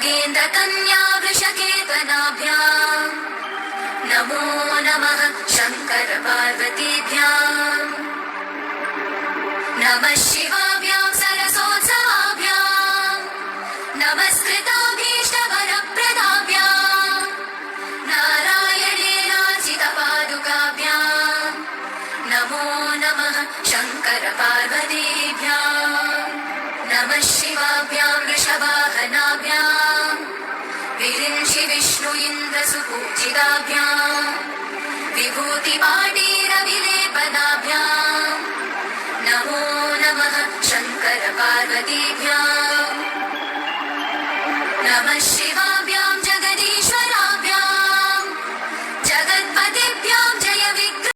नागेन्द्रकन्या वृषकेतनाभ्याम् नमो नमः शङ्कर पार्वतीभ्याम् नमः शिवाभ्यां सरसोत्सवाभ्याम् नमस्कृताभीष्टवरप्रदाभ्याम् नारायणेनार्चितपादुकाभ्याम् नमो नमः शङ्कर पार्वतीभ्याम् नमः शिवाभ्यां वृषवाहनाभ्याम् विरिञ्चि विष्णु इन्द्रसुपूजिताभ्याम् विभूतिपाटि